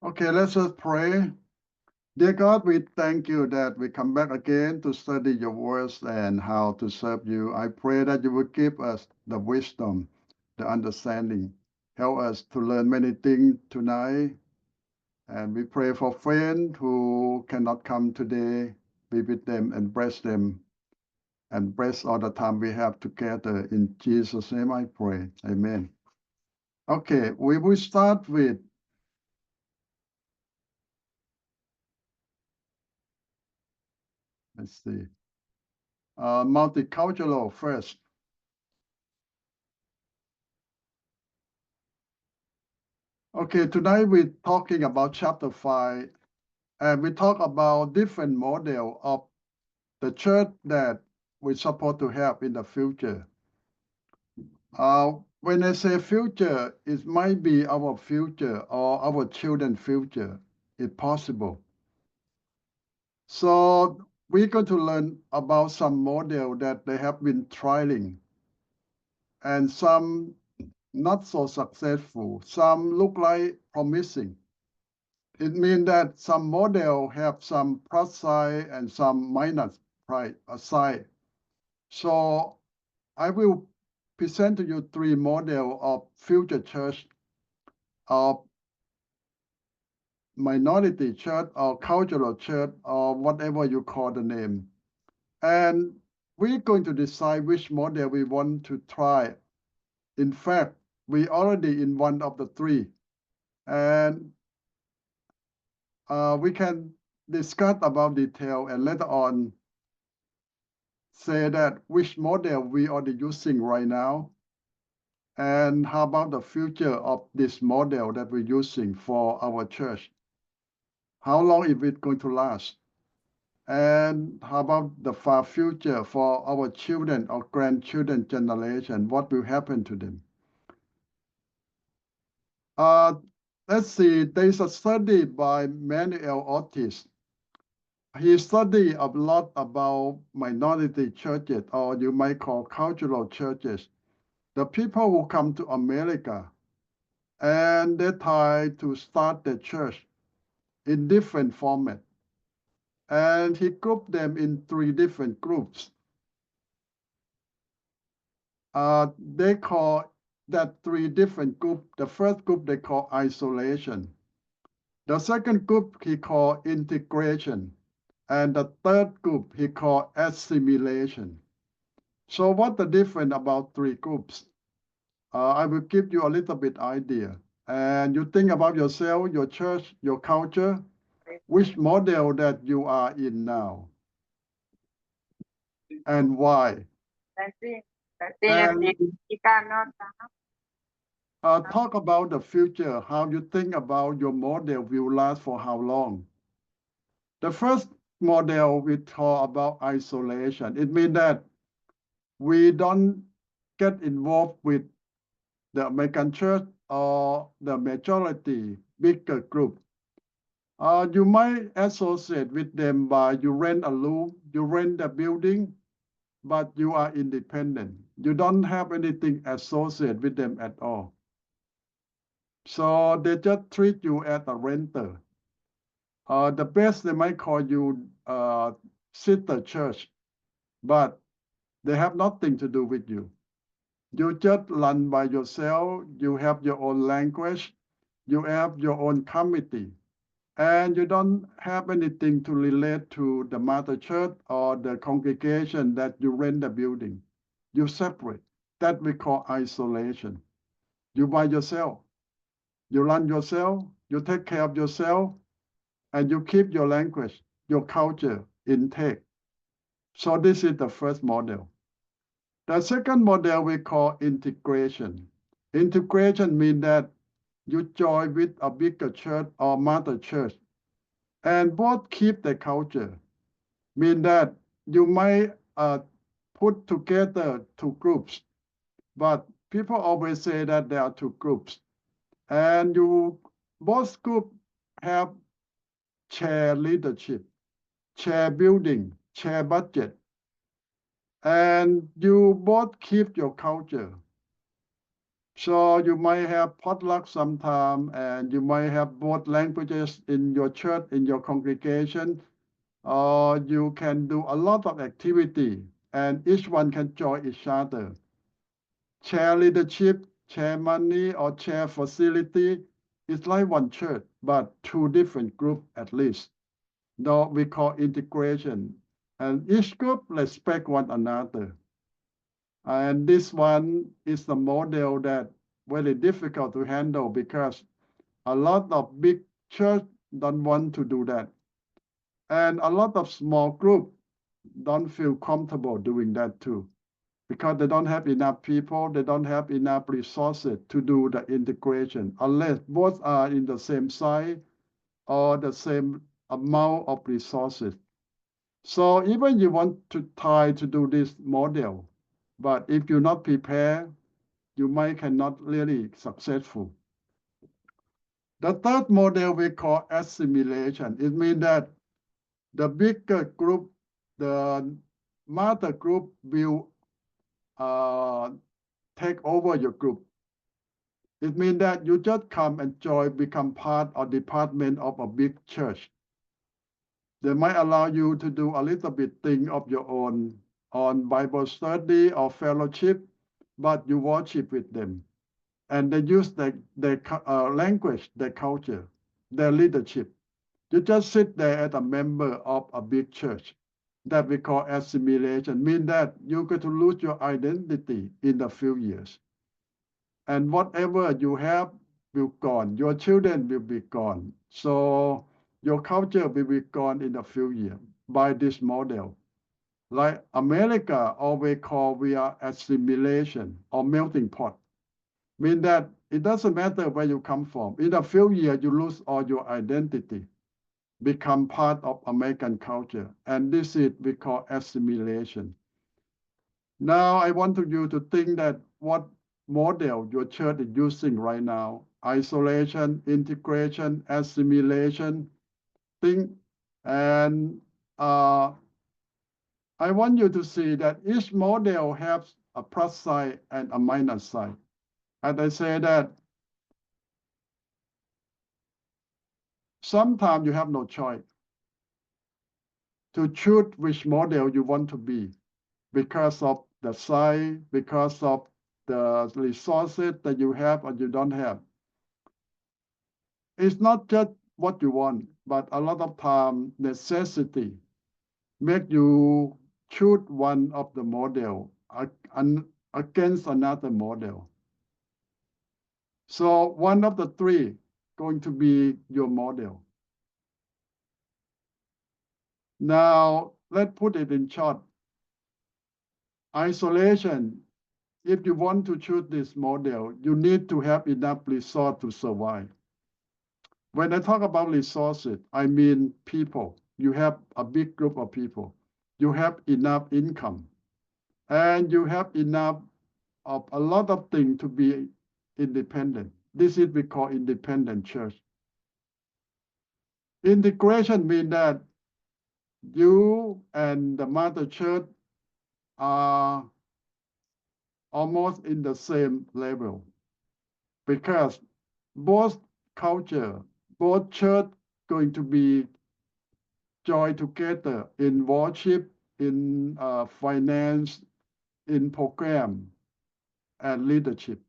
Okay, let's just pray. Dear God, we thank you that we come back again to study your words and how to serve you. I pray that you will give us the wisdom, the understanding. Help us to learn many things tonight. And we pray for friends who cannot come today. Be with them and bless them and bless all the time we have together. In Jesus' name I pray. Amen. Okay, we will start with let's see, multicultural first. Okay, tonight we're talking about chapter 5, and we talk about different model of the church that we're supposed to have in the future. When I say future, it might be our future or our children's future, if possible. So we're going to learn about some model that they have been trialing, and some not so successful. Some look like promising. It means that some model have some plus side and some minus side. So I will present to you 3 model of future church, of minority church or cultural church or whatever you call the name. And we're going to decide which model we want to try. In fact, we already in one of the 3. And we can discuss about detail and later on say that which model we are using right now and how about the future of this model that we're using for our church. How long is it going to last? And how about the far future for our children or grandchildren generation? What will happen to them? Let's see, there's a study by Manuel Ortiz. He studied a lot about minority churches, or you might call cultural churches. The people who come to America and they try to start the church in different format. And he grouped them in 3 different groups. They call that 3 different groups. The first group they call isolation. The second group he called integration. And the third group he called assimilation. So what the difference about 3 groups? I will give you a little bit idea. And you think about yourself, your church, your culture, which model that you are in now, and why. And talk about the future, how you think about your model will last for how long. The first model we talk about isolation. It means that we don't get involved with the American church or the majority bigger group. You might associate with them by you rent a room, you rent a building, but you are independent. You don't have anything associated with them at all. So they just treat you as a renter. The best they might call you sister church, but they have nothing to do with you. You just run by yourself. You have your own language. You have your own committee. And you don't have anything to relate to the mother church or the congregation that you rent the building. You separate. That we call isolation. You by yourself. You run yourself. You take care of yourself. And you keep your language, your culture intact. So this is the first model. The second model we call integration. Integration means that you join with a bigger church or mother church, and both keep the culture. Mean that you might put together 2 groups, but people always say that there are 2 groups, and you both groups have share leadership, share building, share budget, and you both keep your culture. So you might have potluck sometime, and you might have both languages in your church, in your congregation, or you can do a lot of activity, and each one can join each other. Share leadership, share money, or share facility. It's like one church, but two different groups at least. Now we call integration, and each group respect one another. And this one is the model that very difficult to handle because a lot of big church don't want to do that. And a lot of small group don't feel comfortable doing that too, because they don't have enough people, they don't have enough resources to do the integration, unless both are in the same size or the same amount of resources. So even you want to try to do this model, but if you're not prepared, you might cannot really successful. The third model we call assimilation. It means that the bigger group, the mother group will take over your group. It means that you just come and join, become part or department of a big church. They might allow you to do a little bit thing of your own on Bible study or fellowship, but you worship with them. And they use their language, their culture, their leadership. You just sit there as a member of a big church that we call assimilation, mean that you're going to lose your identity in a few years. And whatever you have will gone. Your children will be gone. So your culture will be gone in a few years by this model. Like America always call we are assimilation or melting pot. Mean that it doesn't matter where you come from. In a few years, you lose all your identity, become part of American culture. And this is we call assimilation. Now I want you to think that what model your church is using right now: isolation, integration, assimilation, think. And I want you to see that each model has a plus side and a minus side. And I say that sometimes you have no choice to choose which model you want to be because of the size, because of the resources that you have or you don't have. It's not just what you want, but a lot of time necessity make you choose one of the model against another model. So one of the three going to be your model. Now, let's put it in short. Isolation, if you want to choose this model, you need to have enough resource to survive. When I talk about resources, I mean people. You have a big group of people. You have enough income. And you have enough of a lot of things to be independent. This is we call independent church. Integration means that you and the mother church are almost in the same level because both culture, both church going to be join together in worship, in finance, in program, and leadership.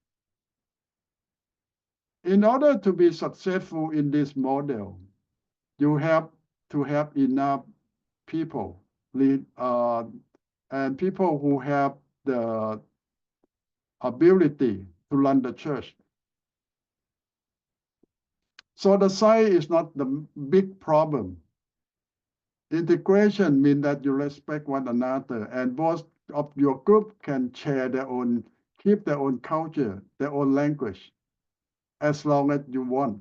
In order to be successful in this model, you have to have enough people, and people who have the ability to run the church. So the size is not the big problem. Integration means that you respect one another, and both of your group can share their own, keep their own culture, their own language, as long as you want.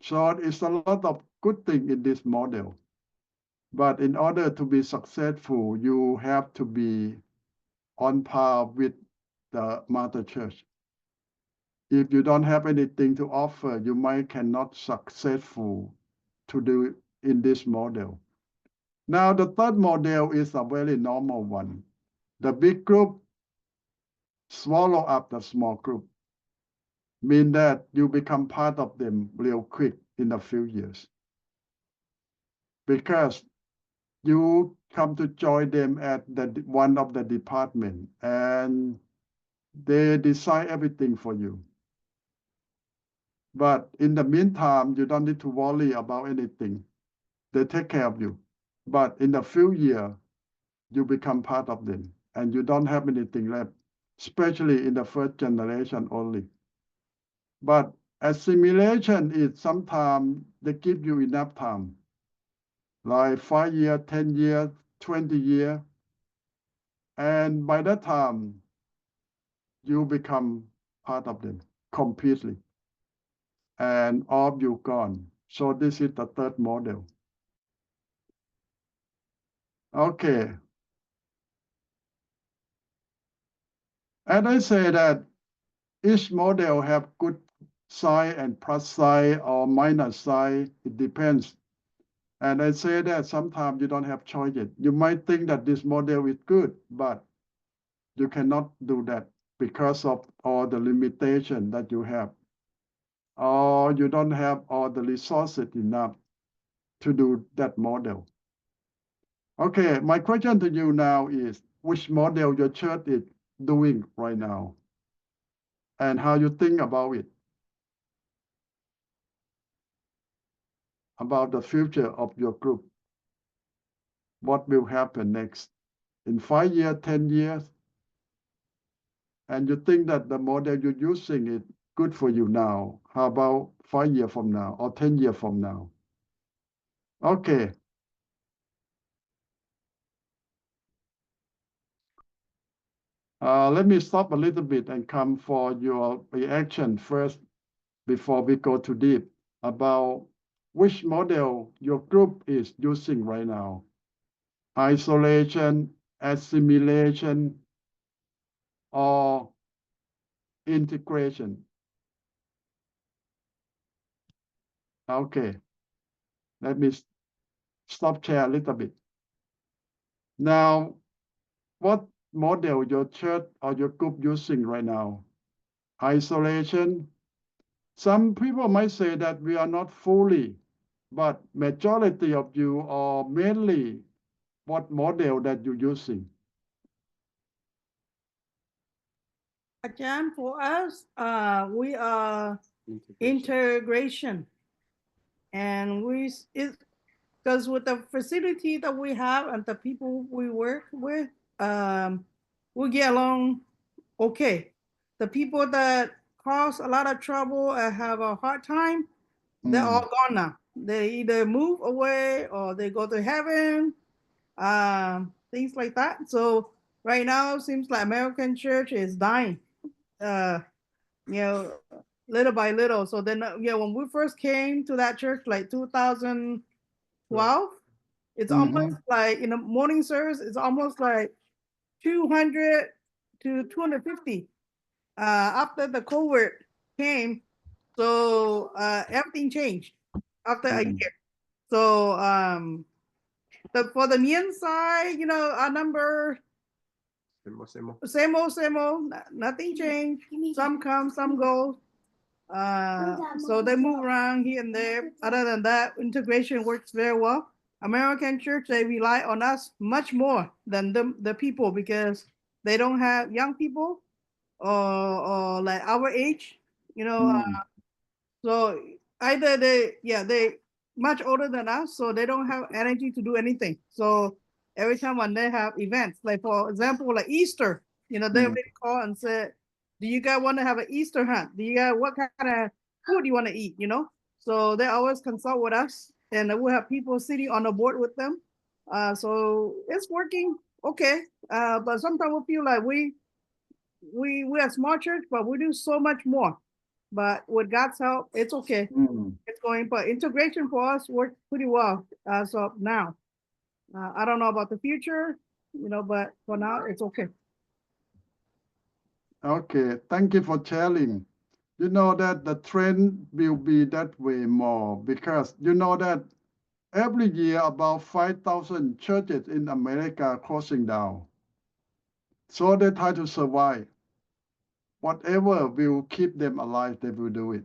So it's a lot of good thing in this model. But in order to be successful, you have to be on par with the mother church. If you don't have anything to offer, you might cannot successful to do in this model. Now, the third model is a very normal one. The big group swallow up the small group. Mean that you become part of them real quick in a few years. Because you come to join them at one of the department and they decide everything for you. But in the meantime, you don't need to worry about anything. They take care of you. But in a few years, you become part of them and you don't have anything left, especially in the first generation only. But assimilation is sometimes they give you enough time, like 5 years, 10 years, 20 years. And by that time, you become part of them completely. And all of you gone. So this is the third model. Okay. And I say that each model have good side and plus side or minus side. It depends. And I say that sometimes you don't have choices. You might think that this model is good, but you cannot do that because of all the limitation that you have. Or you don't have all the resources enough to do that model. Okay, my question to you now is, which model your church is doing right now? And how you think about it? About the future of your group. What will happen next? In 5 years, 10 years? And you think that the model you're using is good for you now. How about 5 years from now or 10 years from now? Okay. Let me stop a little bit and come for your reaction first before we go too deep about which model your group is using right now. Isolation, assimilation, or integration. Okay. Let me stop share a little bit. Now, what model your church or your group using right now? Isolation. Some people might say that we are not fully, but majority of you are mainly what model that you're using? Ajahn, for us, we are integration, and because with the facility that we have and the people we work with, we get along okay. The people that cause a lot of trouble and have a hard time, they're all gone now. They either move away or they go to heaven, things like that. So right now, it seems like American church is dying. Uh, little by little. So then, when we first came to that church, like 2012, it's almost like in the morning service, it's almost like 200 to 250. After the COVID came, so everything changed after a year. So for the Mien side, our number same old, nothing changed. Some come, some go. So they move around here and there. Other than that, integration works very well. American church, they rely on us much more than the people because they don't have young people or like our age, so either they much older than us, so they don't have energy to do anything. So every time when they have events, like for example, like Easter, they already call and say, "Do you guys want to have an Easter hunt? Do you guys what kind of food you want to eat?" So they always consult with us, and we have people sitting on the board with them. So it's working okay. But sometimes we feel like we're a small church, but we do so much more. But with God's help, it's okay. It's going. But integration for us works pretty well as of now. I don't know about the future, but for now, it's okay. Okay, thank you for sharing. You know that the trend will be that way more because you know that every year about 5,000 churches in America are closing down. So they try to survive. whatever will keep them alive, they will do it.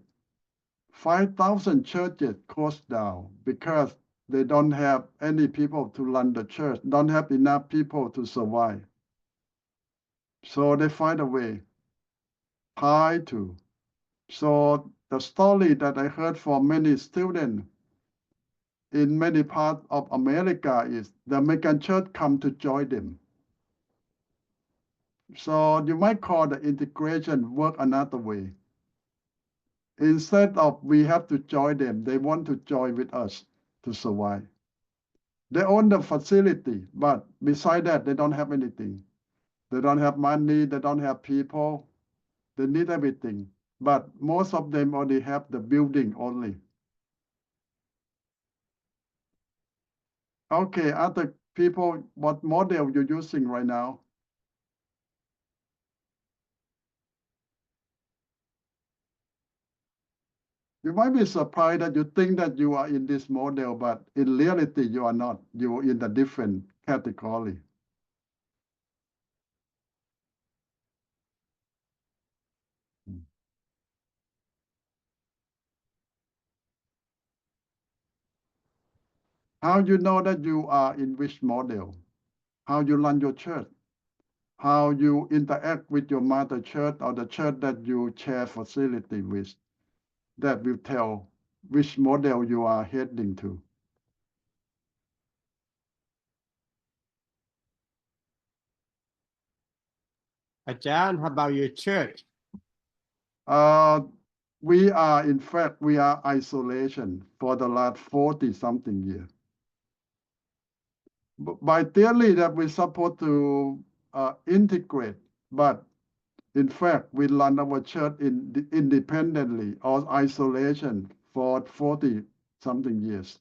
5,000 churches closed down because they don't have any people to run the church, don't have enough people to survive. So they find a way. Thai too. So the story that I heard from many students in many parts of America is the American church come to join them. So you might call the integration work another way. Instead of we have to join them, they want to join with us to survive. They own the facility, but beside that, they don't have anything. They don't have money, they don't have people, they need everything. But most of them only have the building only. Okay, other people, what model you're using right now? You might be surprised that you think that you are in this model, but in reality, you are not. You are in a different category. How you know that you are in which model? How you run your church? How you interact with your mother church or the church that you share facility with? That will tell which model you are heading to. Ajahn, how about your church? We are, in fact, we are isolation for the last 40-something years. By theory that we're supposed to integrate, but in fact, we run our church independently or isolation for 40-something years.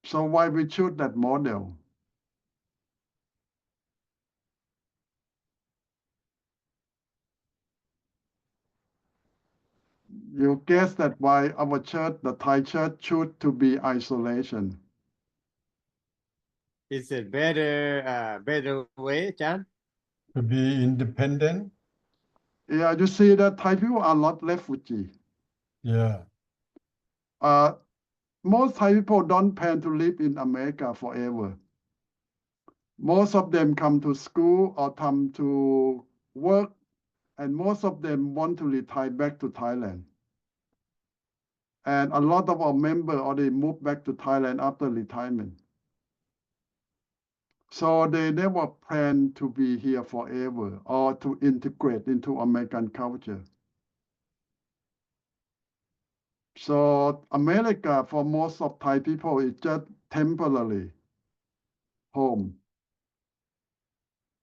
So why we choose that model? You guess that why our church, the Thai church, choose to be isolation. Is it better way, Ajahn? To be independent. Yeah, you see that Thai people are not refugee. Yeah. Most Thai people don't plan to live in America forever. Most of them come to school or come to work, and most of them want to retire back to Thailand. And a lot of our members already moved back to Thailand after retirement. So they never plan to be here forever or to integrate into American culture. So America, for most of Thai people, is just temporary home.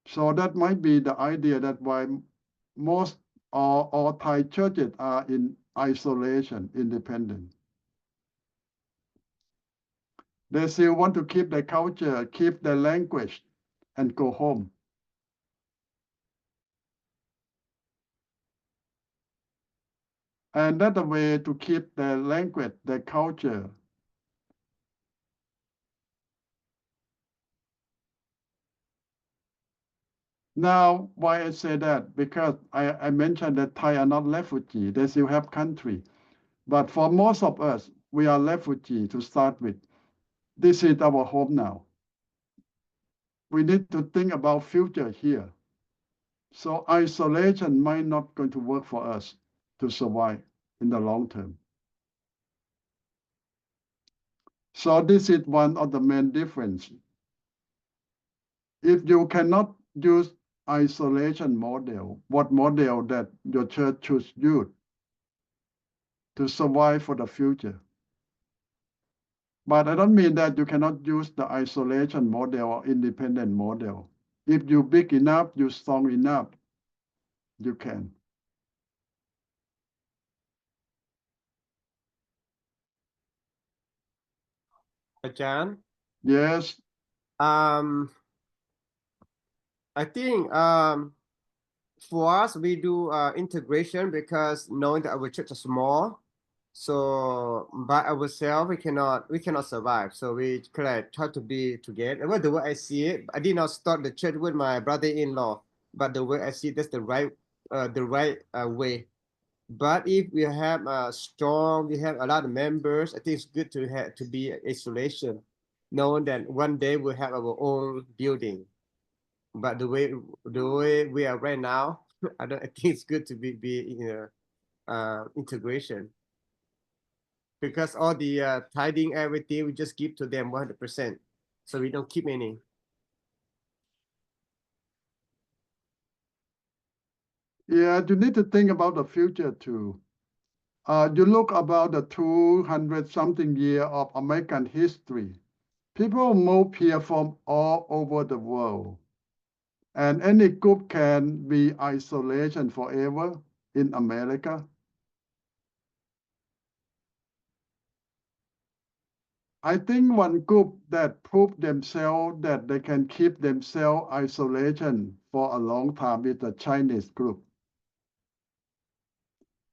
So that might be the idea that why most all Thai churches are in isolation, independent. They still want to keep their culture, keep their language, and go home. And that's a way to keep their language, their culture. Now, why I say that? Because I mentioned that Thai are not refugee. They still have country. But for most of us, we are refugee to start with. This is our home now. We need to think about future here. So isolation might not going to work for us to survive in the long term. So this is one of the main difference. If you cannot use isolation model, what model that your church should use to survive for the future? But I don't mean that you cannot use the isolation model or independent model. If you big enough, you strong enough, you can. Ajahn? Yes. I think for us we do integration because knowing that our church is small, so by ourselves we cannot survive. So we try to be together. Well, the way I see it, I did not start the church with my brother-in-law. but the way I see that's the right way. But if we have we have a lot of members, I think it's good to have to be isolation, knowing that one day we'll have our own building. But the way we are right now, I think it's good to be in integration, because all the tiding everything we just give to them 100%, so we don't keep any. Yeah, you need to think about the future too. You look about the 200 something year of American history. People move here from all over the world. And any group can be isolation forever in America. I think one group that proved themselves that they can keep themselves isolation for a long time is the Chinese group.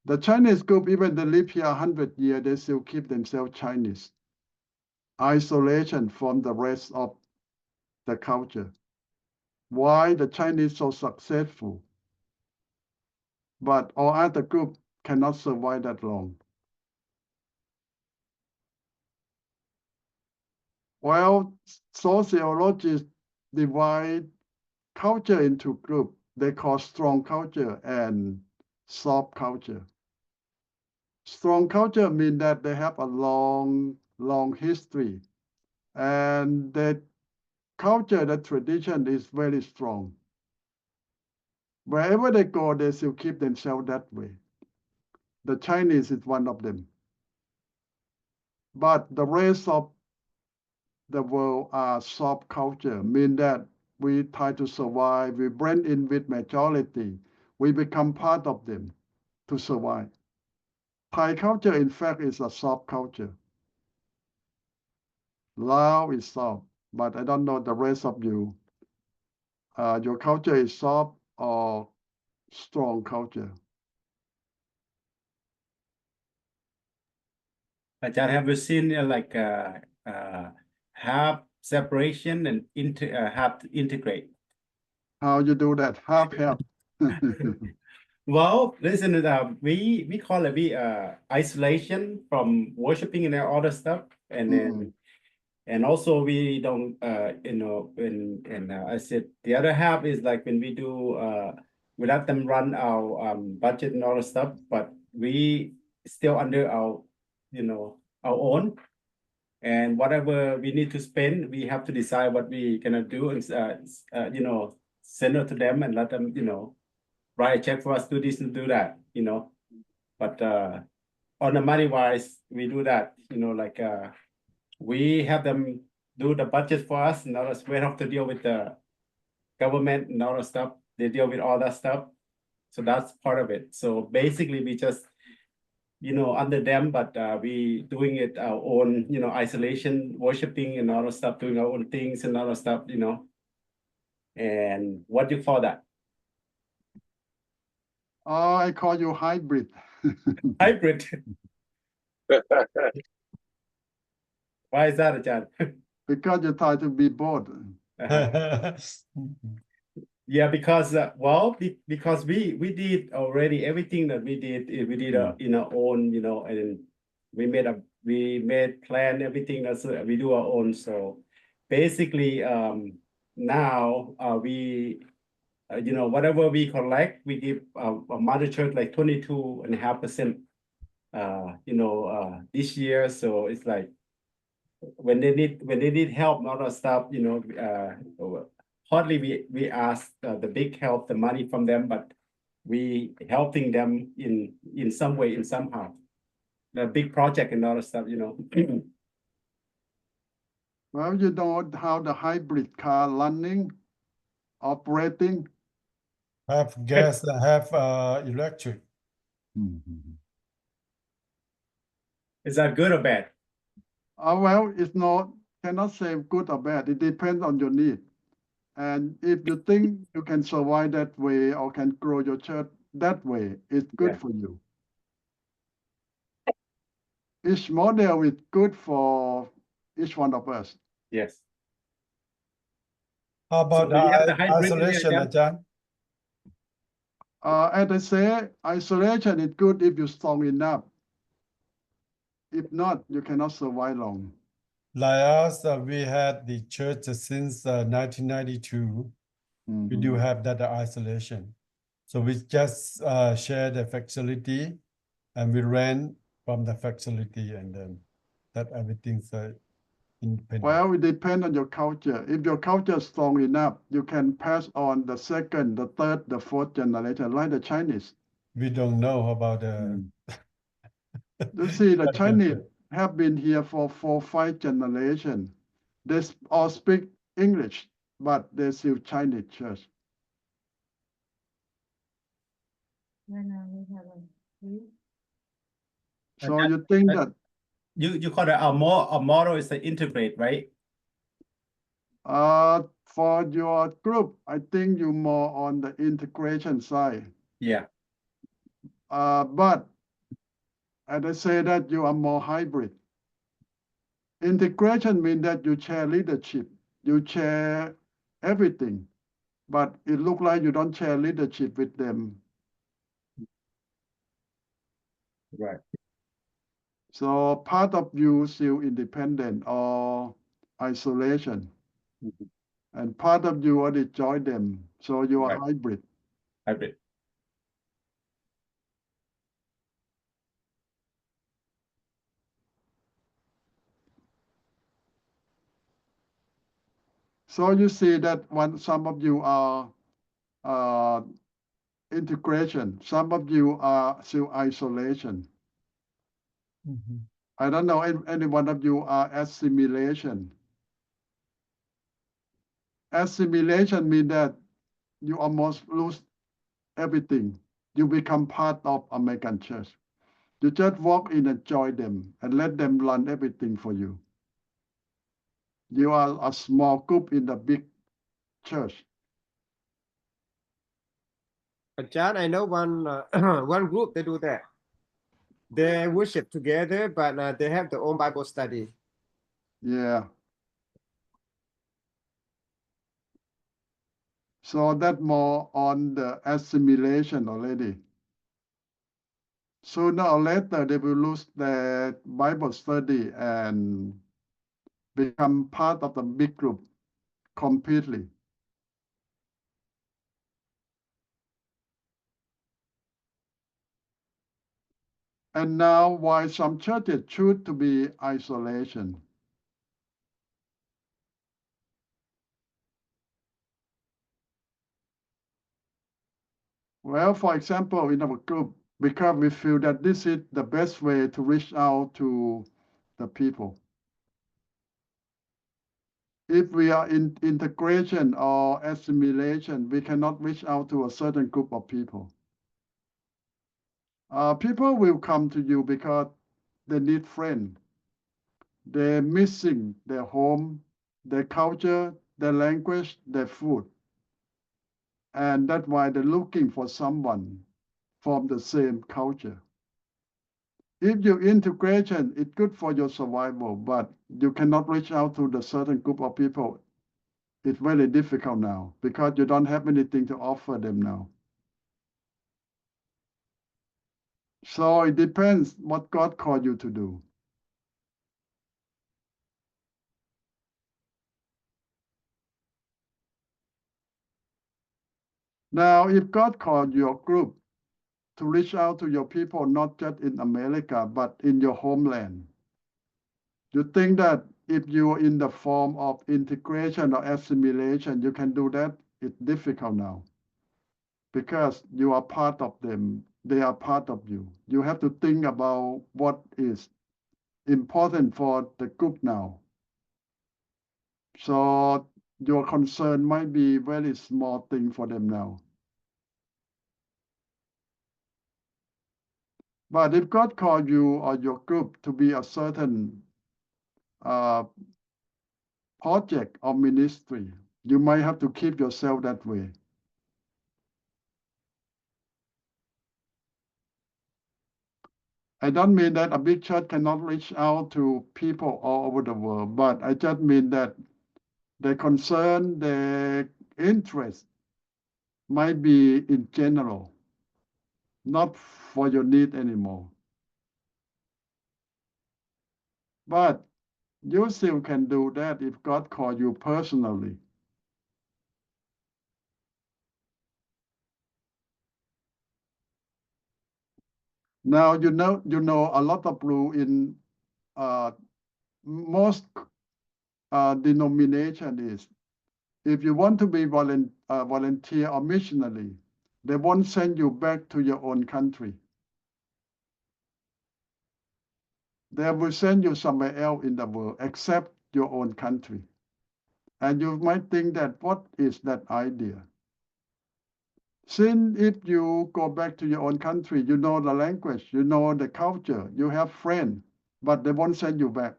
The Chinese group, even they live here 100 years, they still keep themselves Chinese. Isolation from the rest of the culture. Why the Chinese so successful? But all other group cannot survive that long. Well, sociologists divide culture into groups. They call strong culture and soft culture. Strong culture means that they have a long history, and the culture, the tradition is very strong. Wherever they go, they still keep themselves that way. The Chinese is one of them. But the rest of the world are soft culture, mean that we try to survive, we blend in with majority, we become part of them to survive. Thai culture, in fact, is a soft culture. Lao is soft, but I don't know the rest of you. Your culture is soft or strong culture? Have you seen have separation and have to integrate? How you do that? Half. Well, listen, we call it isolation from worshiping and all that stuff, and then and also we don't I said the other half is like when we do we let them run our budget and all that stuff, but we still under our our own, and whatever we need to spend, we have to decide what we gonna do and send it to them and let them write a check for us, do this and do that, but on the money wise, we do that, we have them do the budget for us, and others we have to deal with the government and all that stuff. They deal with all that stuff, so that's part of it. So basically we just under them, but we doing it our own, isolation, worshiping and all that stuff, doing our own things and all that stuff, and what do you call that? Oh, I call you hybrid. Hybrid. Why is that, Ajahn? Because you try to be both. Yeah, because because we did already everything that we did in our own, and we made plan everything that's we do our own. So basically, now we whatever we collect, we give our mother church like 22.5%. This year, so it's like when they need help and all that stuff, hardly we ask the big help, the money from them, but we helping them in some way, in somehow. The big project and all that stuff, Well, you know how the hybrid car running, operating. Have gas and have electric. Is that good or bad? Well, it's not, cannot say good or bad. It depends on your need. And if you think you can survive that way or can grow your church that way, it's good Yeah. for you. Each model is good for each one of us. Yes. How about do you have the hybrid in there, isolation, Ajahn? Ajahn? As I say, isolation is good if you're strong enough. If not, you cannot survive long. Like us, we had the church since 1992. We do have that isolation. So we just share the facility and we rent from the facility and then that everything's independent. Well, it depends on your culture. If your culture is strong enough, you can pass on the second, the third, the fourth generation, like the Chinese. We don't know about the. You see, the Like Chinese have been here for 4-5 generations. They all speak English, but they still Chinese church. So you think that You call it our model is to integrate, right? for your group, I think you more on the integration side. Yeah. But as I say that you are more hybrid. Integration means that you share leadership, you share everything, but it looks like you don't share leadership with them. Right. So part of you still independent or isolation, and part of you already join them. So you are Right. hybrid. Hybrid. So you see that some of you are integration, some of you are still isolation. I don't know if any one of you are assimilation. Assimilation means that you almost lose everything. You become part of American church. You just walk in and join them and let them run everything for you. You are a small group in the big church. But John, I know one one group they do that. They worship together, but they have their own Bible study. Yeah. So that more on the assimilation already. Sooner or later, they will lose their Bible study and become part of the big group completely. And now, why some churches choose to be isolation? Well, for example, in our group, because we feel that this is the best way to reach out to the people. If we are in integration or assimilation, we cannot reach out to a certain group of people. People will come to you because they need friends. They're missing their home, their culture, their language, their food. And that's why they're looking for someone from the same culture. If you integration, it's good for your survival, but you cannot reach out to the certain group of people. It's very difficult now because you don't have anything to offer them now. So it depends what God called you to do. Now, if God called your group to reach out to your people, not just in America, but in your homeland, you think that if you're in the form of integration or assimilation, you can do that? It's difficult now because you are part of them. They are part of you. You have to think about what is important for the group now. So your concern might be very small thing for them now. But if God called you or your group to be a certain project or ministry, you might have to keep yourself that way. I don't mean that a big church cannot reach out to people all over the world, but I just mean that their concern, their interest might be in general. not for your need anymore. But you still can do that if God calls you personally. Now you know a lot of rule in most denomination is if you want to be volunteer or missionary, they won't send you back to your own country. They will send you somewhere else in the world except your own country. And you might think that what is that idea? Since if you go back to your own country, you know the language, you know the culture, you have friends, but they won't send you back.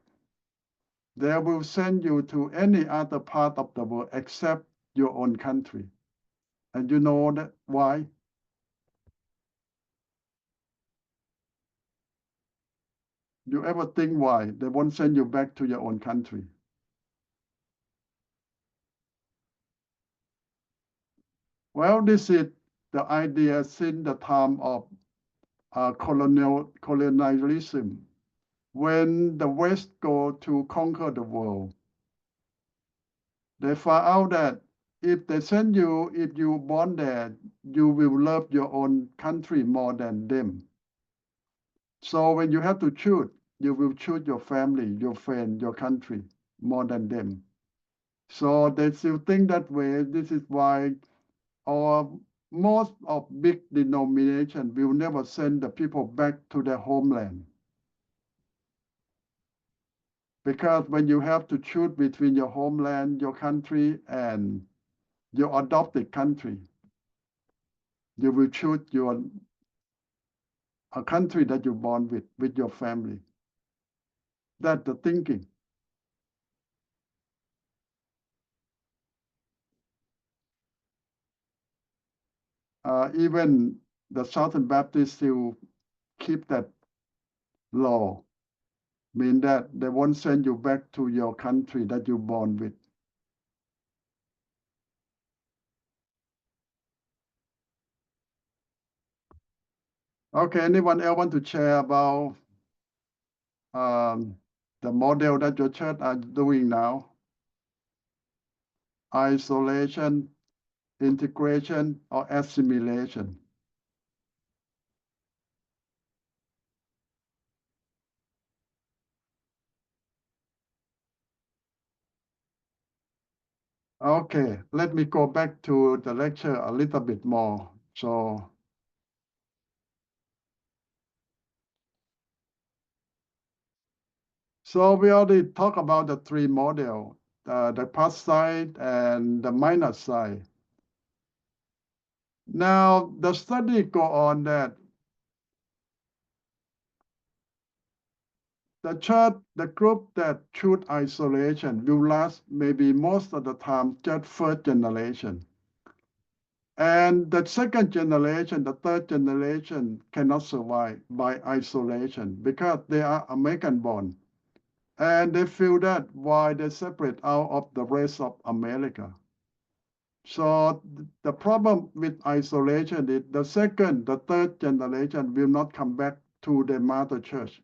They will send you to any other part of the world except your own country. And you know that why? You ever think why they won't send you back to your own country? Well, this is the idea since the time of colonialism, when the West go to conquer the world. They found out that if they send you, if you born there, you will love your own country more than them. So when you have to choose, you will choose your family, your friend, your country more than them. So they still think that way. This is why most of big denomination will never send the people back to their homeland. Because when you have to choose between your homeland, your country, and your adopted country, you will choose a country that you're born with your family. That's the thinking. Even the Southern Baptists still keep that law, mean that they won't send you back to your country that you're born with. Okay, anyone else want to share about the model that your church are doing now? Isolation, integration, or assimilation? Okay, let me go back to the lecture a little bit more. So we already talked about the three models, the plus side and the minus side. Now, the study go on that the church, the group that choose isolation will last maybe most of the time just first generation. And the second generation, the third generation cannot survive by isolation because they are American born. And they feel that why they separate out of the rest of America. So the problem with isolation is the second, the third generation will not come back to the mother church.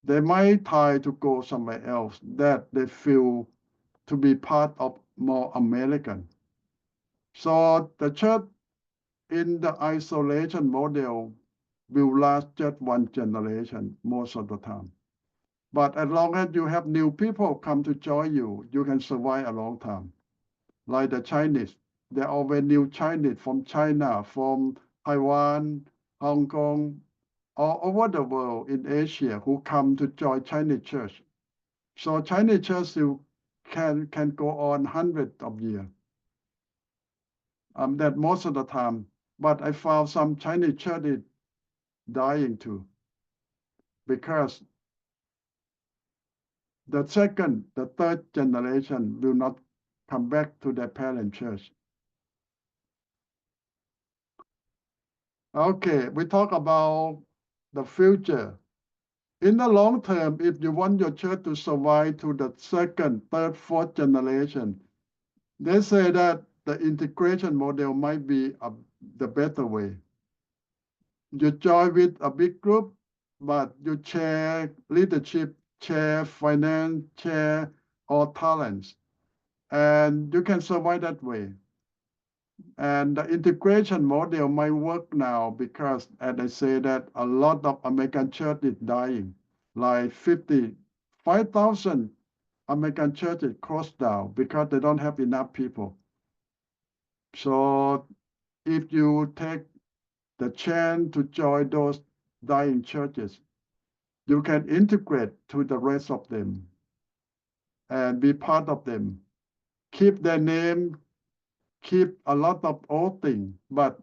They might try to go somewhere else that they feel to be part of more American. So the church in the isolation model will last just one generation most of the time. But as long as you have new people come to join you, you can survive a long time. Like the Chinese, there are always new Chinese from China, from Taiwan, Hong Kong, all over the world in Asia who come to join Chinese church. So Chinese church still can go on hundreds of years. That most of the time. But I found some Chinese church is dying too, because the second, the third generation will not come back to their parent church. Okay, we talk about the future. In the long term, if you want your church to survive to the second, third, fourth generation, they say that the integration model might be the better way. you join with a big group, but you share leadership, share finance, share all talents, and you can survive that way. And the integration model might work now because, as I say, that a lot of American church is dying, like 55,000 American churches closed down because they don't have enough people. So if you take the chance to join those dying churches, you can integrate to the rest of them and be part of them. Keep their name, keep a lot of old things, but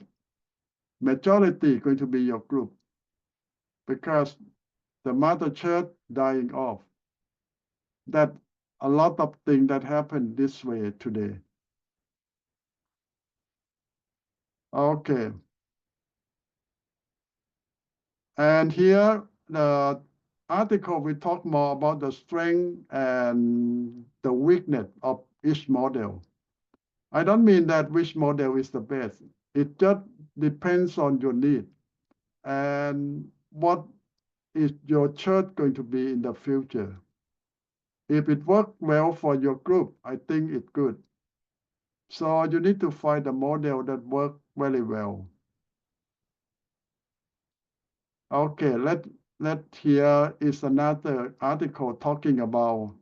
majority going to be your group because the mother church dying off. That a lot of things that happen this way today. Okay. And here the article we talk more about the strength and the weakness of each model. I don't mean that which model is the best. It just depends on your need and what is your church going to be in the future. If it works well for your group, I think it's good. So you need to find a model that works very well. Okay, let here is another article talking about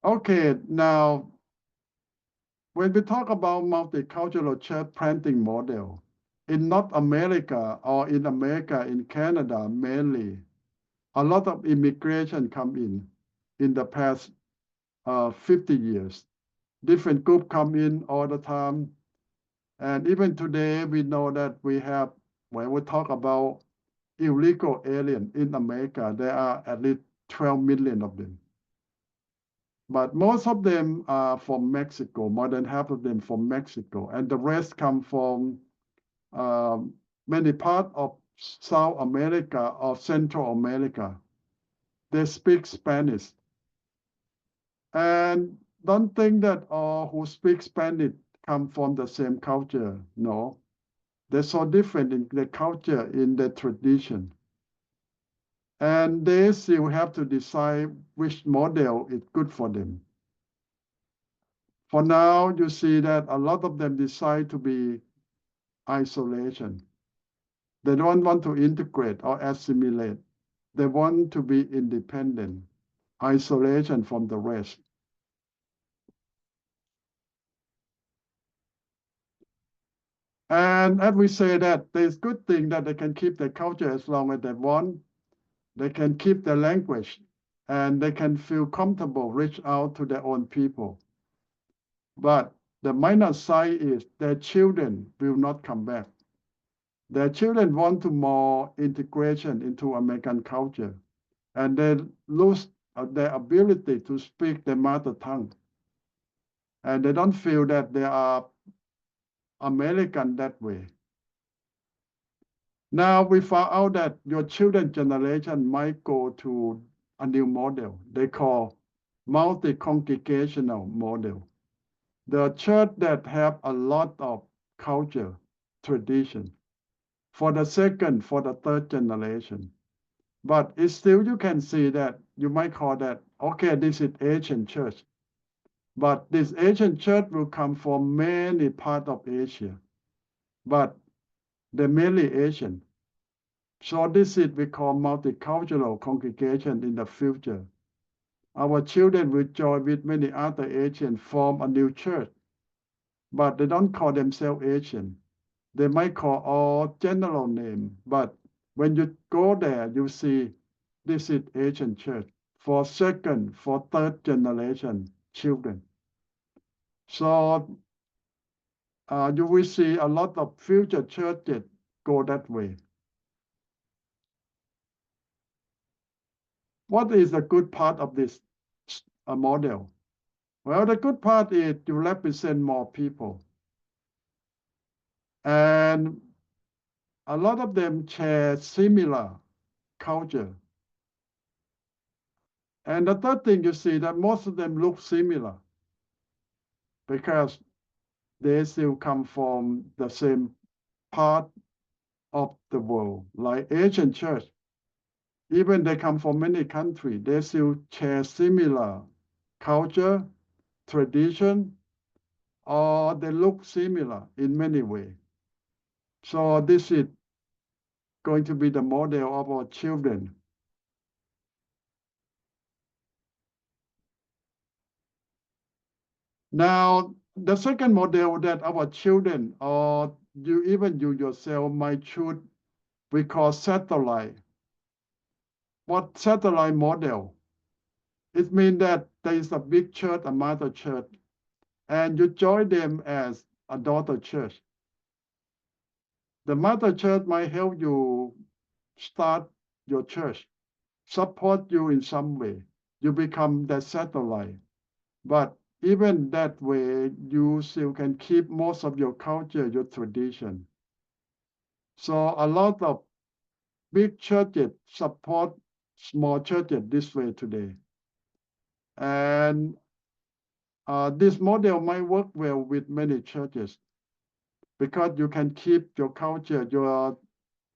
okay, now when we talk about multicultural church planting model, in North America or in America, in Canada mainly, a lot of immigration come in the past 50 years. Different groups come in all the time. And even today, we know that we have, when we talk about illegal alien in America, there are at least 12 million of them. But most of them are from Mexico, more than half of them from Mexico. And the rest come from many parts of South America or Central America. They speak Spanish. And don't think that all who speak Spanish come from the same culture. No, they're so different in their culture, in their tradition. And they still have to decide which model is good for them. For now, you see that a lot of them decide to be isolation. They don't want to integrate or assimilate. They want to be independent, isolation from the rest. And as we say that, there's good thing that they can keep their culture as long as they want. They can keep their language, and they can feel comfortable, reach out to their own people. But the minus side is their children will not come back. Their children want to more integration into American culture, and they lose their ability to speak their mother tongue. And they don't feel that they are American that way. Now we found out that your children's generation might go to a new model they call multi-congregational model. The church that have a lot of culture, tradition, for the second, for the third generation. But it's still, you can see that, you might call that, okay, this is Asian church. But this Asian church will come from many parts of Asia. But they're mainly Asian. So this is we call multicultural congregation in the future. Our children will join with many other Asians, form a new church. But they don't call themselves Asian. They might call all general name, but when you go there, you see this is Asian church for second, for third generation children. So you will see a lot of future churches go that way. What is the good part of this model? Well, the good part is you represent more people. And a lot of them share similar culture. And the third thing you see that most of them look similar because they still come from the same part of the world, like Asian church. Even they come from many countries, they still share similar culture, tradition, or they look similar in many ways. So this is going to be the model of our children. Now, the second model that our children or you yourself might choose, we call satellite. What satellite model? It means that there is a big church, a mother church, and you join them as a daughter church. The mother church might help you start your church, support you in some way. You become the satellite. But even that way, you still can keep most of your culture, your tradition. So a lot of big churches support small churches this way today. And this model might work well with many churches because you can keep your culture, your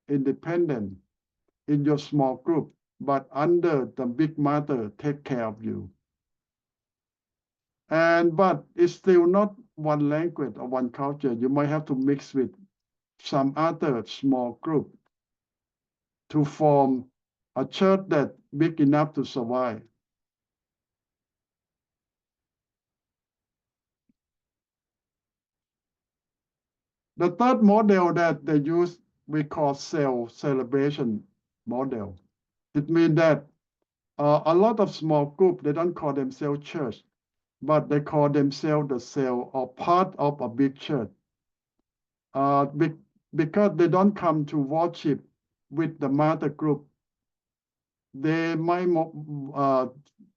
independent in your small group, but under the big mother take care of you. But it's still not one language or one culture. You might have to mix with some other small group to form a church that's big enough to survive. The third model that they use, we call cell celebration model. It means that a lot of small groups, they don't call themselves church, but they call themselves the cell or part of a big church. Because they don't come to worship with the mother group, they might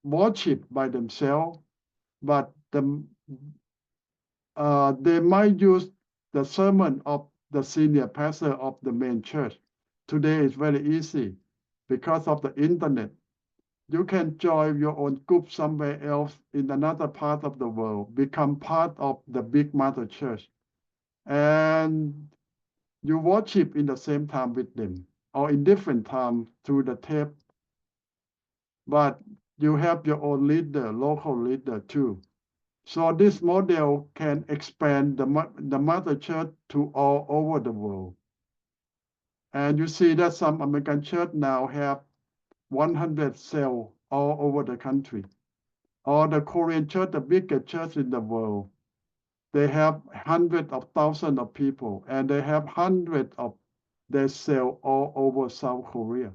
worship by themselves, but they might use the sermon of the senior pastor of the main church. Today is very easy because of the internet. You can join your own group somewhere else in another part of the world, become part of the big mother church, and you worship in the same time with them or in different time through the tape. But you have your own leader, local leader too. So this model can expand the mother church to all over the world. And you see that some American church now have 100 cells all over the country. Or the Korean church, the biggest church in the world, they have hundreds of thousands of people, and they have hundreds of their cells all over South Korea.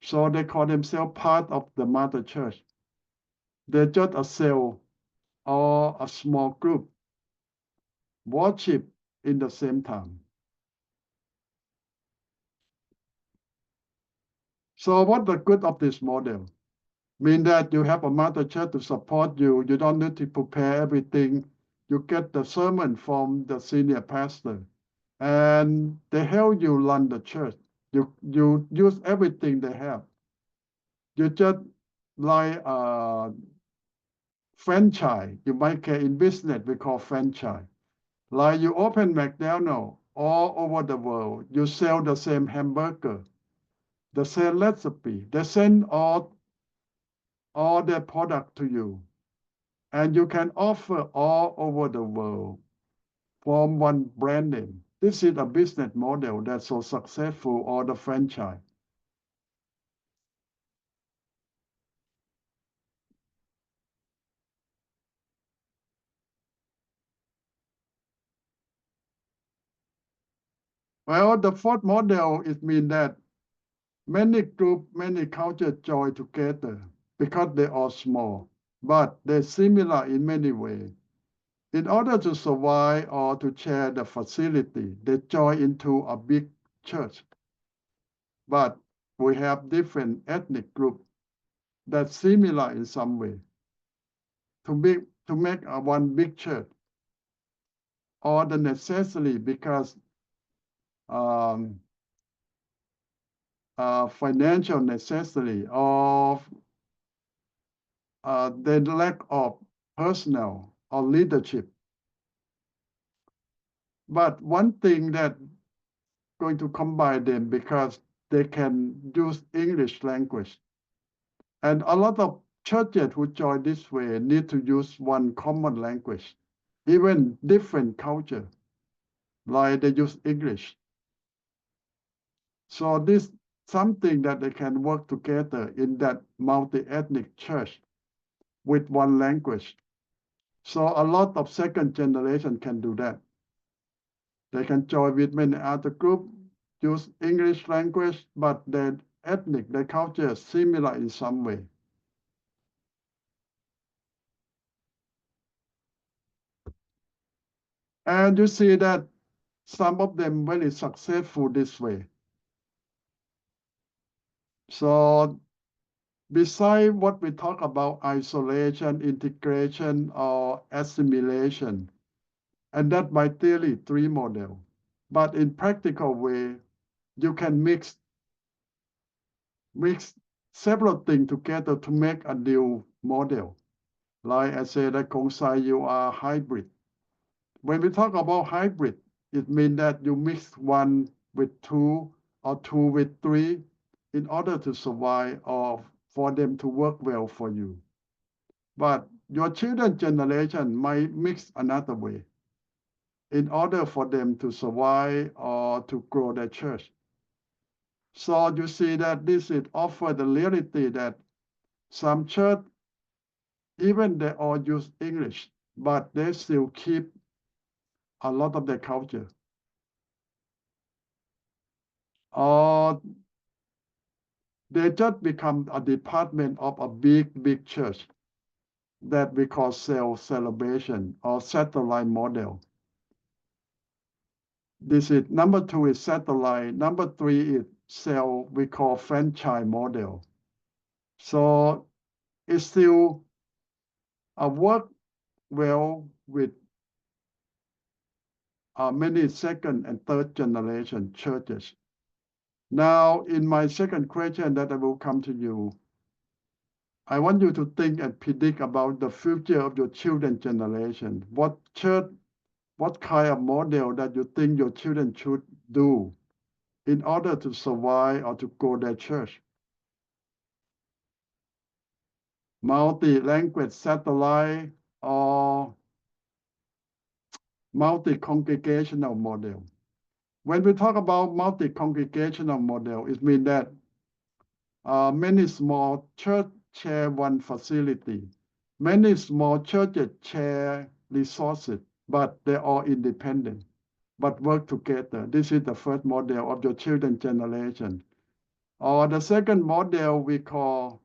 So they call themselves part of the mother church. They're just a cell or a small group, worship in the same time. So what's the good of this model? Mean that you have a mother church to support you. You don't need to prepare everything. You get the sermon from the senior pastor, and they help you run the church. You use everything they have. You just like franchise. You might get in business, we call franchise. Like you open McDonald's all over the world. You sell the same hamburger, the same recipe. They send all their product to you. And you can offer all over the world from one brand name. This is a business model that's so successful, or the franchise. Well, the fourth model, it means that many groups, many cultures join together because they are small, but they're similar in many ways. In order to survive or to share the facility, they join into a big church. But we have different ethnic groups that's similar in some way to make one big church, or the necessity because um, financial necessity or the lack of personnel or leadership. But one thing that going to combine them because they can use English language. And a lot of churches who join this way need to use one common language, even different culture, like they use English. So this something that they can work together in that multi-ethnic church with one language. So a lot of second generation can do that. They can join with many other group, use English language, but their ethnic, their culture is similar in some way. And you see that some of them very successful this way. So besides what we talk about isolation, integration, or assimilation, and that by theory, 3 model. But in practical way, you can mix several things together to make a new model. Like I said, that Kong Sai, you are hybrid. When we talk about hybrid, it means that you mix 1 with 2 or 2 with 3 in order to survive or for them to work well for you. But your children's generation might mix another way in order for them to survive or to grow their church. So you see that this is offer the reality that some church, even they all use English, but they still keep a lot of their culture. Or they just become a department of a big church that we call cell celebration or satellite model. This is number 2 is satellite. Number 3 is cell we call franchise model. So it's still a work well with many second and third generation churches. Now, in my second question that I will come to you, I want you to think and predict about the future of your children's generation. What church, what kind of model that you think your children should do in order to survive or to grow their church? Multi-language satellite or multi-congregational model. When we talk about multi-congregational model, it means that many small churches share one facility. Many small churches share resources, but they're all independent, but work together. This is the first model of your children's generation. Or the second model we call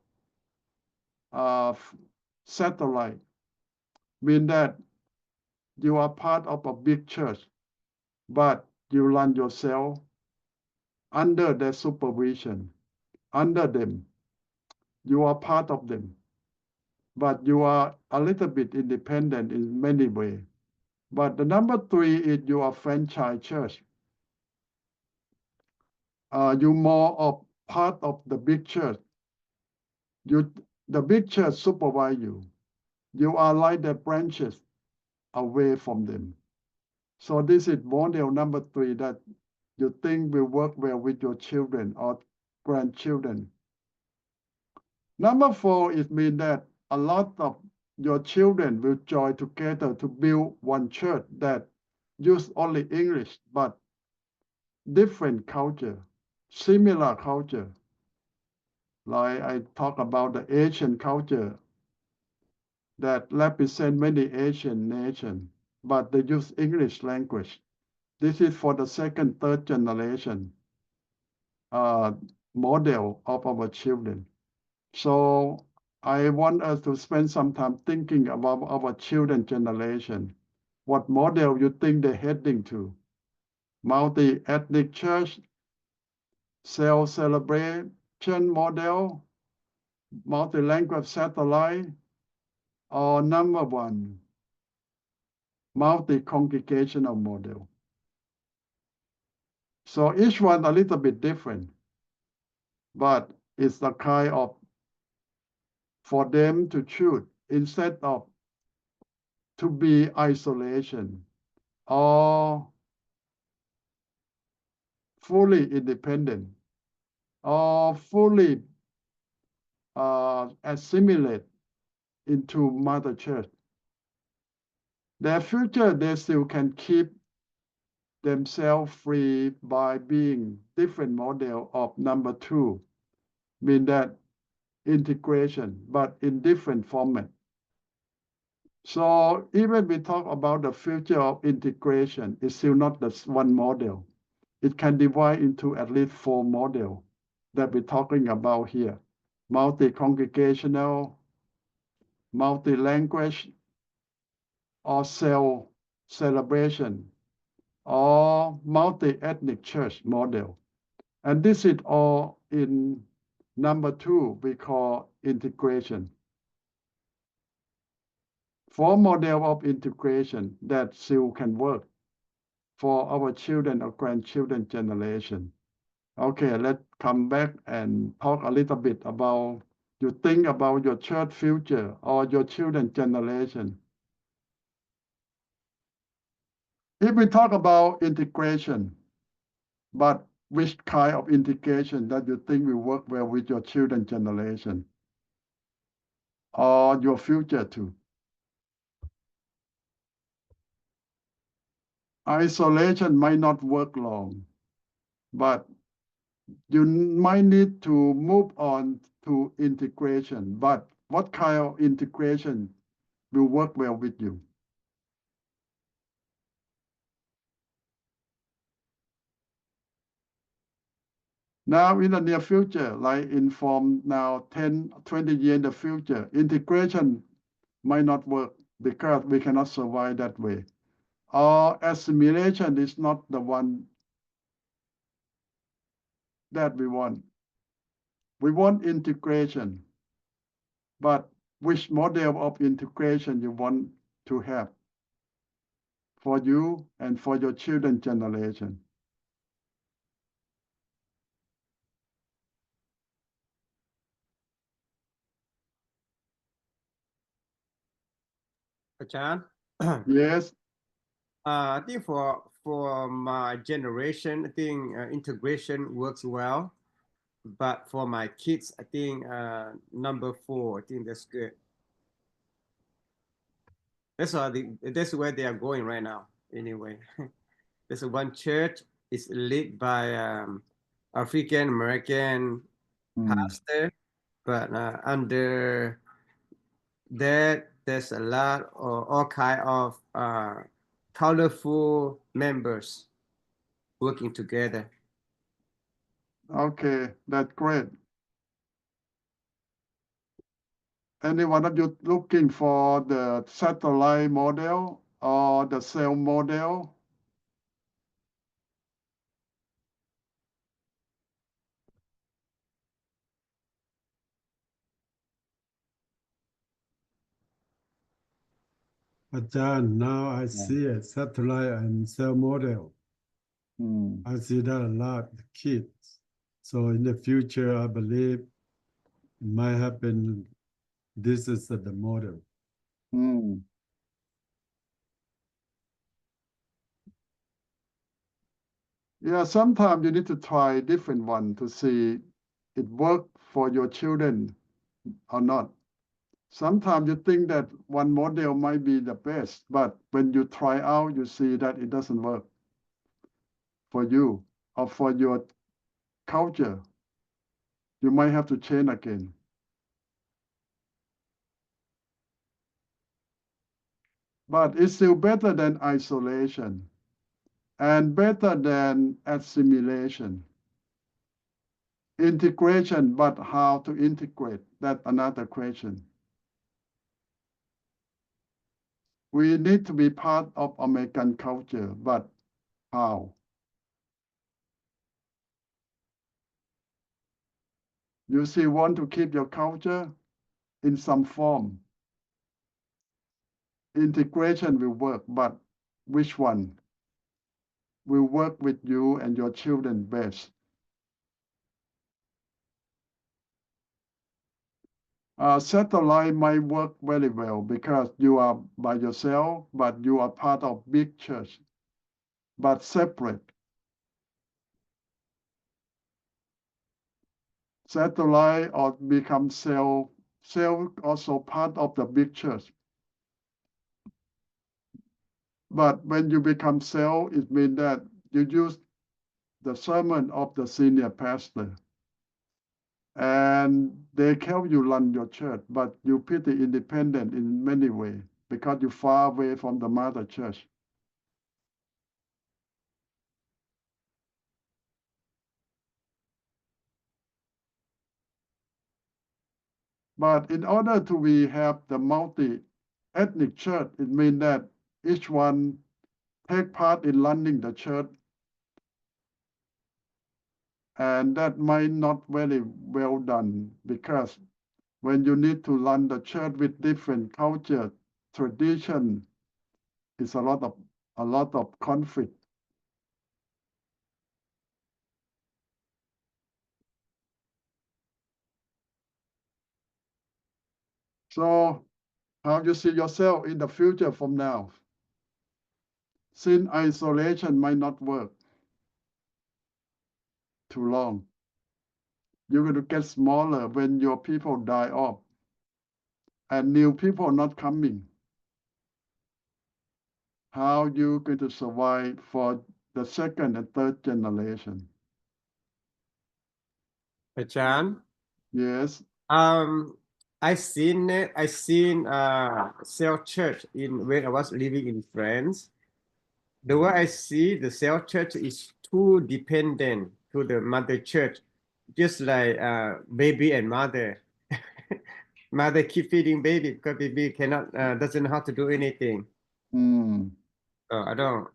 satellite, mean that you are part of a big church, but you run yourself under their supervision, under them. You are part of them, but you are a little bit independent in many ways. But the number 3 is you are franchise church. You more of part of the big church. The big church supervise you. You are like the branches away from them. So this is model number 3 that you think will work well with your children or grandchildren. Number 4 is mean that a lot of your children will join together to build one church that use only English, but different culture, similar culture. Like I talk about the Asian culture that represent many Asian nations, but they use English language. This is for the second, third generation model of our children. So I want us to spend some time thinking about our children generation. What model you think they're heading to? Multi-ethnic church, cell celebration model, multi-language satellite, or number 1, multi-congregational model. So each one a little bit different, but it's a kind of for them to choose instead of to be isolation or fully independent or fully assimilate into Mother Church. Their future, they still can keep themselves free by being different model of number two, mean that integration, but in different format. So even we talk about the future of integration, it's still not the one model. It can divide into at least 4 models that we're talking about here. Multi-congregational, multi-language, or cell celebration, or multi-ethnic church model. And this is all in number 2 we call integration. 4 model of integration that still can work for our children or grandchildren generation. Okay, let's come back and talk a little bit about you think about your church future or your children generation. If we talk about integration, but which kind of integration that you think will work well with your children generation or your future too? Isolation might not work long, but you might need to move on to integration. But what kind of integration will work well with you? Now, in the near future, like from now 10, 20 years in the future, integration might not work because we cannot survive that way. Or assimilation is not the one that we want. We want integration, but which model of integration you want to have for you and for your children generation? Achan? Yes. I think for my generation, I think integration works well. But for my kids, I think number 4, I think that's good. That's where they are going right now. Anyway, there's one church is led by African American pastor, but under that there's a lot of all kind of colorful members working together. Okay, that's great. Any one of you looking for the satellite model or the cell model? Ajahn, now I see a satellite and cell model. I see that a lot, the kids. So in the future, I believe it might happen. This is the model. Yeah, sometimes you need to try different one to see it work for your children or not. Sometimes you think that one model might be the best, but when you try out, you see that it doesn't work for you or for your culture. You might have to change again. But it's still better than isolation and better than assimilation. Integration, but how to integrate? That's another question. We need to be part of American culture, but how? You still want to keep your culture in some form. Integration will work, but which one? will work with you and your children best. Satellite might work very well because you are by yourself, but you are part of big church, but separate. Satellite or become cell also part of the big church. But when you become cell, it means that you use the sermon of the senior pastor. And they help you run your church, but you're pretty independent in many ways because you're far away from the mother church. But in order to we have the multi-ethnic church, it means that each one take part in running the church, and that might not very well done because when you need to run the church with different culture, tradition, it's a lot of conflict. So how you see yourself in the future from now? Since isolation might not work too long, you're going to get smaller when your people die off and new people not coming. How you going to survive for the second and third generation? อาจารย์ Yes. I seen cell church in when I was living in France. The way I see the cell church is too dependent to the mother church, just like baby and mother. Mother keep feeding baby because baby cannot doesn't know how to do anything. I don't.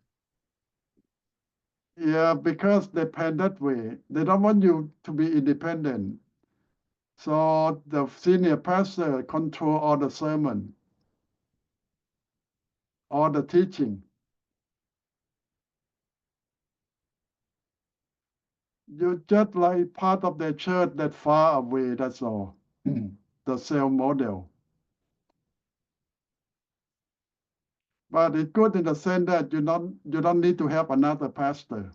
Yeah, because they plan that way. They don't want you to be independent. So the senior pastor control all the sermon, all the teaching. You're just like part of the church that far away, that's all. The cell model. But it's good in the sense that you don't need to have another pastor.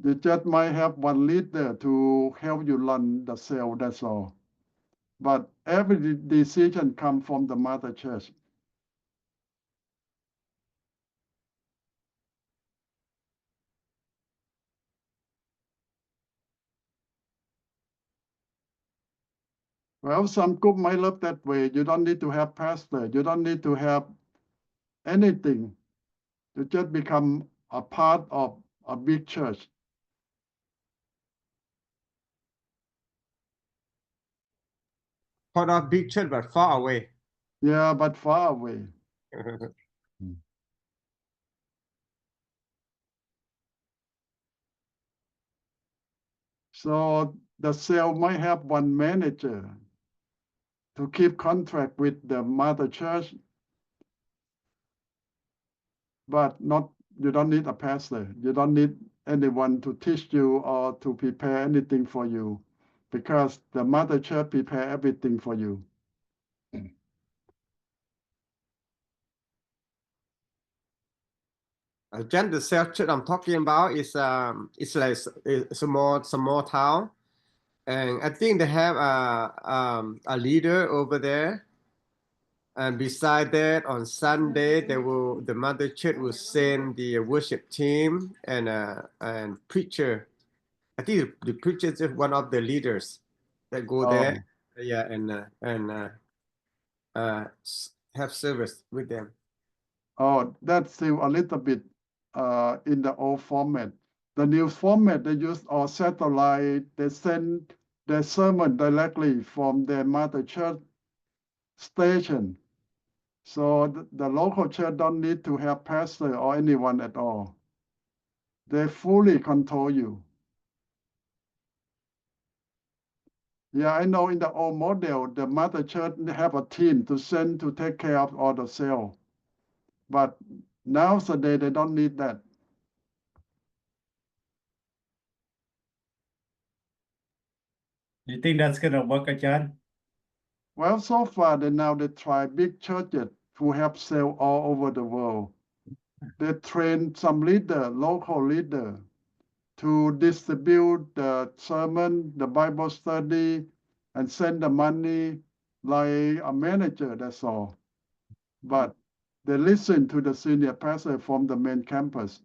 You just might have one leader to help you run the cell, that's all. But every decision comes from the mother church. Well, some group might look that way. You don't need to have pastor. You don't need to have anything. You just become a part of a big church. Part of big church but far away. Yeah, but far away. So the cell might have one manager to keep contract with the mother church, but you don't need a pastor. You don't need anyone to teach you or to prepare anything for you because the mother church prepare everything for you. Just the cell church I'm talking about is it's like a small town, and I think they have a leader over there. And beside that, on Sunday, the mother church will send the worship team and preacher. I think the preacher is one of the leaders that go there, yeah, and have service with them. Oh, that's still a little bit in the old format. The new format, they use all satellite. They send their sermon directly from their mother church station. So the local church don't need to have pastor or anyone at all. They fully control you. Yeah, I know in the old model, the mother church have a team to send to take care of all the cell. But Nowadays, they don't need that. You think that's gonna work, Ajahn? Well, so far, they try big churches who have sales all over the world. They train some local leader, to distribute the sermon, the Bible study, and send the money like a manager, that's all. But they listen to the senior pastor from the main campus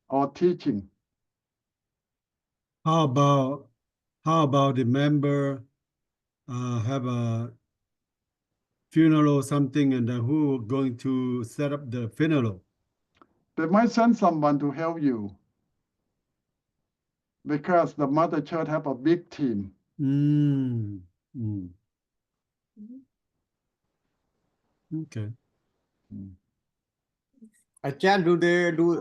or teaching. How about the member have a funeral or something, and then who going to set up the funeral? They might send someone to help you because the mother church have a big team. Mm. Okay. Ajahn, do they do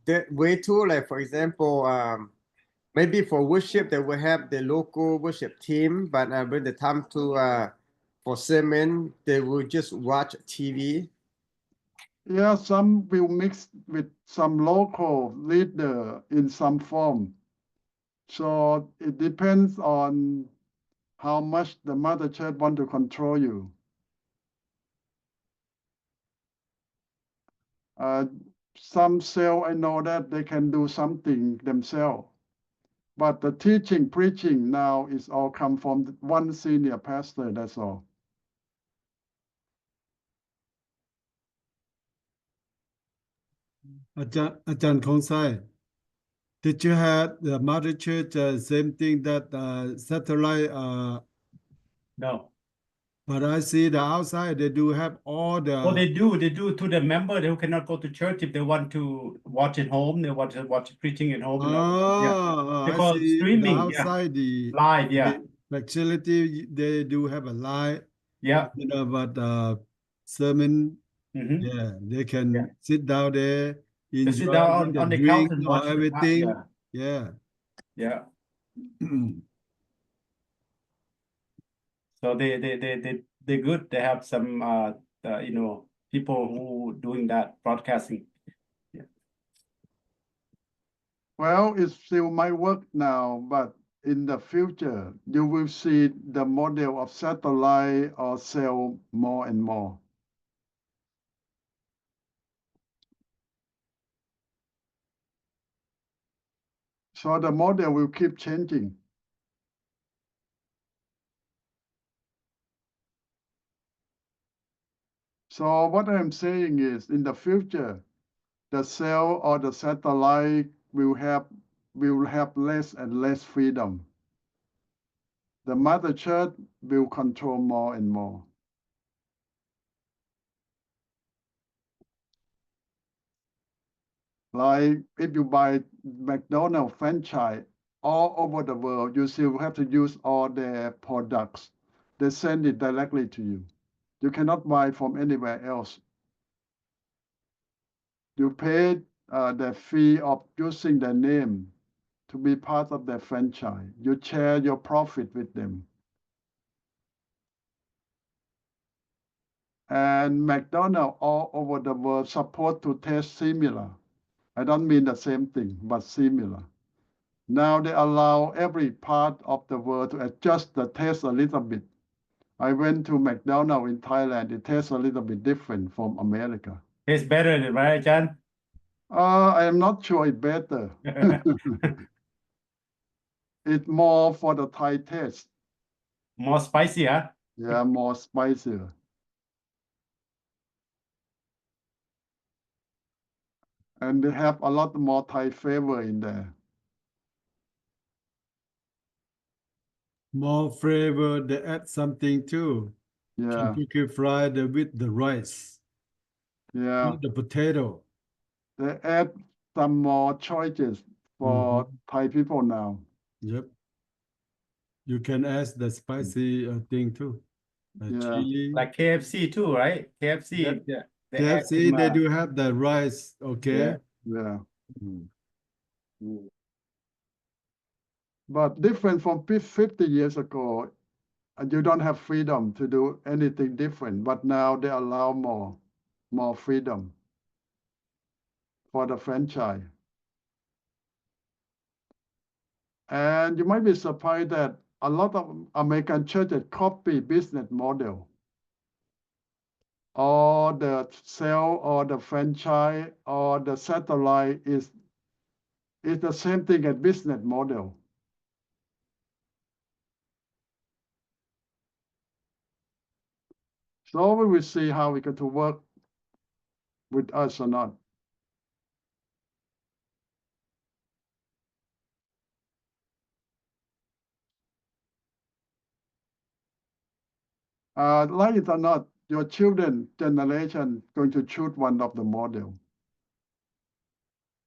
that way too? Like for example, maybe for worship they will have the local worship team, but when they come to for sermon, they will just watch TV. Yeah, some will mix with some local leader in some form. So it depends on how much the mother church want to control you. Some cell, I know that they can do something themselves. But the teaching, preaching now is all come from one senior pastor, that's all. Ajahn Kongsai, did you have the mother church same thing that satellite? No. But I see the outside they do have all the. Oh, they do to the member who cannot go to church if they want to watch at home. They want to watch preaching at home. Oh, They I call it see streaming. the outside the Live. Yeah. facility they do have a live. Yeah. You know, but sermon, Mm-hmm. yeah, they can sit down there, They sit enjoy down the on the drink couch and or watch the everything. yeah. Yeah. So they're good. They have some people who doing that broadcasting. Well, it's still my work now, but in the future, you will see the model of satellite or cell more and more. So the model will keep changing. So what I'm saying is, in the future, the cell or the satellite will have less and less freedom. The mother church will control more and more. Like if you buy McDonald's franchise all over the world, you still have to use all their products. They send it directly to you. You cannot buy from anywhere else. You pay the fee of using their name to be part of their franchise. You share your profit with them. And McDonald's all over the world support to taste similar. I don't mean the same thing, but similar. Now they allow every part of the world to adjust the taste a little bit. I went to McDonald's in Thailand. It tastes a little bit different from America. It's better, right, John? I am not sure it's better. It's more for the Thai taste. More spicy, huh? Yeah, more spicier. And they have a lot more Thai flavor in there. More flavor, they add something too. Yeah, Kentucky fried with the rice, yeah. not the potato. They add some more choices for Thai people now. Yep. You can add the spicy thing too. Yeah. Chili. Like KFC too, right? KFC. Yep. They add KFC, some, they do have the rice, okay? Yeah. Mm. But different from 50 years ago, you don't have freedom to do anything different. But now they allow more freedom. for the franchise. And you might be surprised that a lot of American churches copy business model. Or the sale or the franchise or the satellite is the same thing as business model. So we will see how we going to work with us or not. Like it or not, your children generation going to choose one of the model.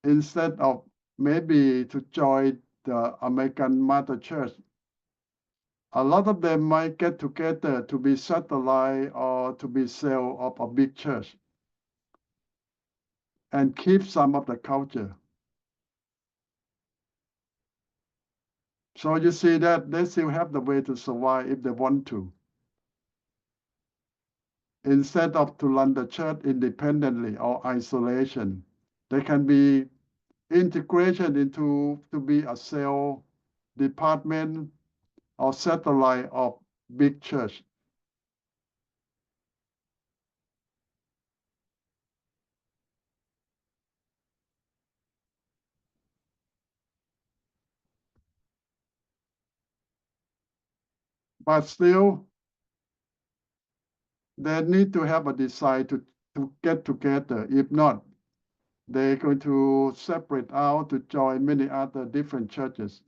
Instead of maybe to join the American Mother Church, a lot of them might get together to be satellite or to be cell of a big church and keep some of the culture. So you see that they still have the way to survive if they want to. Instead of to run the church independently or isolation, they can be integration into to be a cell department or satellite of big church. But still, they need to have a desire to get together. If not, they're going to separate out to join many other different churches.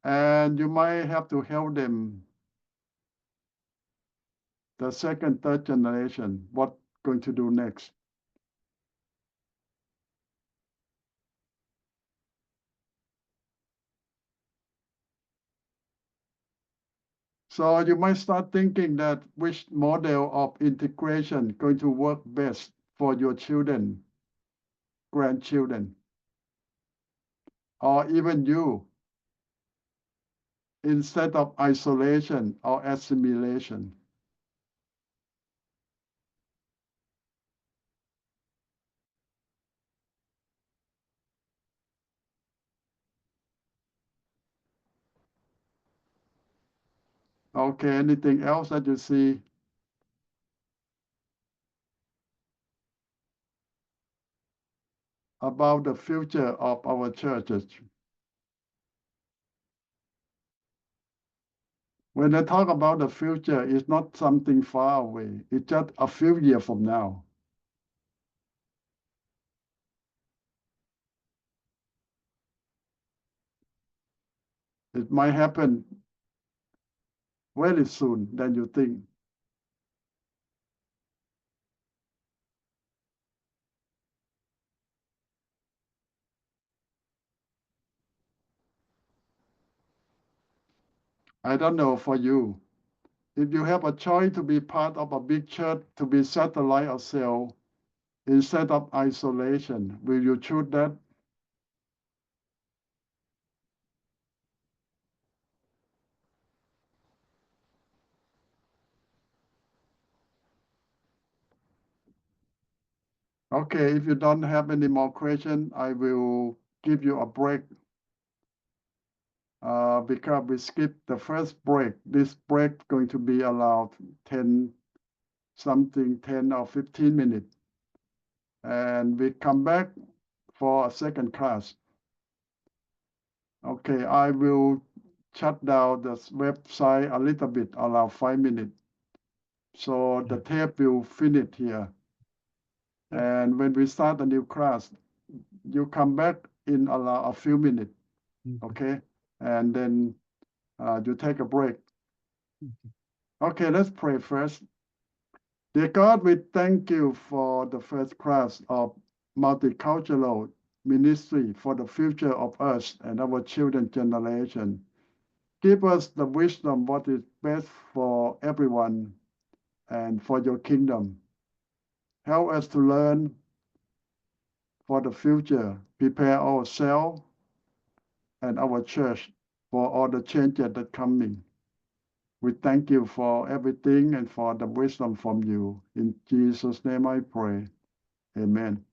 And you might have to help them, the second, third generation, what going to do next. So you might start thinking that which model of integration going to work best for your children, grandchildren, or even you, instead of isolation or assimilation. Okay, anything else that you see? About the future of our churches. When I talk about the future, it's not something far away. It's just a few years from now. It might happen very soon than you think. I don't know for you. If you have a choice to be part of a big church, to be satellite or cell, instead of isolation, will you choose that? Okay, if you don't have any more questions, I will give you a break. Because we skipped the first break. This break going to be allowed 10 or 15 minutes. And we come back for a second class. Okay, I will shut down the website a little bit, allow 5 minutes. So the tape will finish here. And when we start a new class, you come back in a few minutes, okay? And then you take a break. Okay, let's pray first. Dear God, we thank you for the first class of multicultural ministry for the future of us and our children's generation. Give us the wisdom what is best for everyone and for your kingdom. Help us to learn for the future, prepare ourselves and our church for all the changes that coming. We thank you for everything and for the wisdom from you. In Jesus' name I pray. Amen.